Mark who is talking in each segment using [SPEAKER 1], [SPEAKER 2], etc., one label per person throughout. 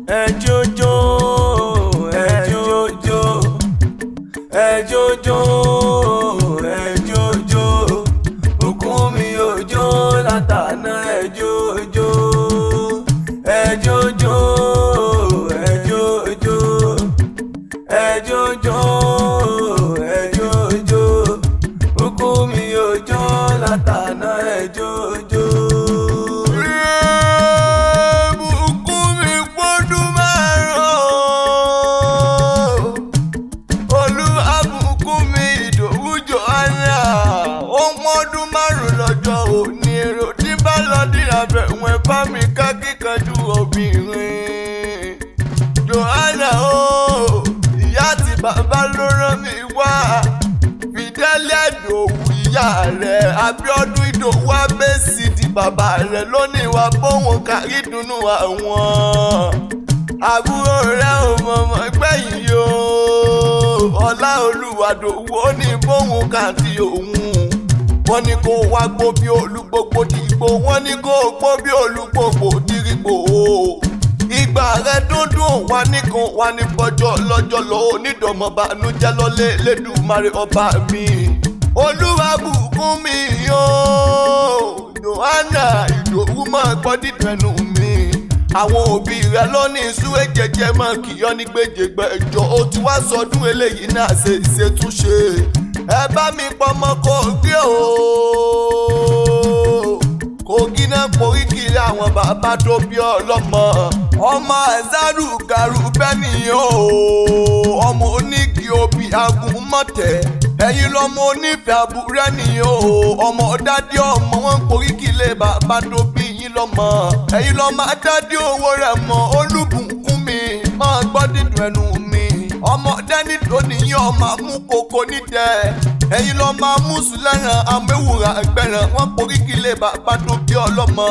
[SPEAKER 1] ẹ jójó ẹ jójó ẹ jójó ẹ jójó òkú mi ò jó látàná ẹ jójó ẹ jójó ẹ jójó ẹ jójó ẹ jójó òkú mi ò jó látàná ẹ jójó. Àbẹ̀wọ̀n bá mi ká kíkanjú obìnrin Johanna o ìyá àti bàbá ló rán mi wá Fidẹ́lì Ìdòwú ìyá rẹ̀ Abíọ́dún Ìdòwú Abẹ́sì di bàbá rẹ̀ lónìí wá bóun kárí dùnnú àwọn àbúrò rẹ̀ ò mọ̀mọ́ gbẹ̀yìn o Ọláolúwa Ìdòwú ó ní bóun kàǹtì òun wọ́n ní kó wá gbó bí olúgbogbo dìgbò wọ́n ní kó gbó bí olúgbogbo dìgbò ìgbà rẹ dúndùn wá nìkan wá ní bọ́jọ́ lọ́jọ́ lọ onídọ̀mọ̀bánújẹ́ lọ́lé lẹ́dùnmarè ọba mi Olúwa bùkún mi yóò Johanna Ìdòwú máa gbọ́ dídùn ẹnu mi àwọn òbí rẹ lónìí súwé jẹjẹ máa kìyọ́ ní gbèjègbèjọ ó ti wá sọdún eléyìí náà ṣe ìṣètúnṣe ẹ bá mi pọmọ Kogi o Kogi náà porí kiri àwọn bàbá tó bí ọlọ́mọ ọmọ ẹ̀zárù gàrú bẹ́ẹ̀ni o ọmọ onígi obì agùnmọ̀tẹ̀ ẹ̀yin lọ́mọ onífẹ̀ẹ́ àbúrẹ́ ni o ọmọ dádì ọmọ wọn porí kiri bàbá tó bí yín lọ́mọ ẹ̀yin lọ́mọ dádì owó rẹ̀ mọ́ olúbùnkún mi máa gbọ́ dídùn ẹnu mi ọmọdé nítorí yín ọmọ amúkoko nídẹ ẹ̀yin lọ máa mú sùlẹ̀ràn amẹ́wùrà ẹgbẹ̀ràn wọ́n porí kílé bàbá tó bí ọlọ́mọ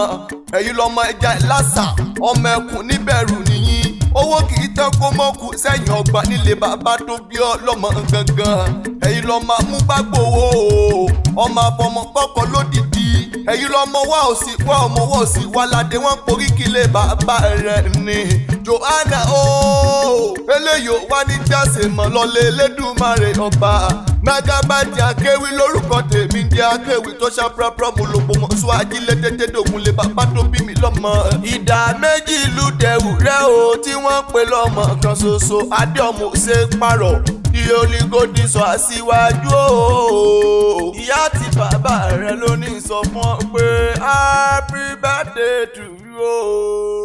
[SPEAKER 1] ẹ̀yin lọ́mọ ẹja ìlàsà ọmọ ẹkùn níbẹ̀rù nìyí owó kì í tán kó mọ́kù sẹ́yìn ọgbà nílé bàbá tó bí ọlọ́mọ gangan ẹ̀yin lọ́mọ amúgbàgbowó ọmọ àfọmọ kọ́kọ́ lódìdí ẹ̀yin lọ́mọ wá òsì wá ọmọ wá òsì wá ládé wọ́n porí kílé bàbá rẹ̀ ni Johanna o eléyìí ò wá ní jáse mọ́ lọ́lé Elédùmarè ọba Magabadi akéwì lórúkọ tèmi jẹ́ akéwì tó ṣàprápra mo lòpọ̀ mọ́ sọ ajílẹ̀ dédé dògùn lè bàbá tó bí mi lọ́mọ. ìdá méjì ìlú dẹ̀wù rẹ̀ o tí wọ́n pè lọ́mọ kan ṣoṣo adéọmọ ṣe pààrọ̀ iye olígòdì sọ àṣìwájú o. ìyá àti bàbá rẹ̀ ló ní sọ fún ọ pé happy birthday to you o.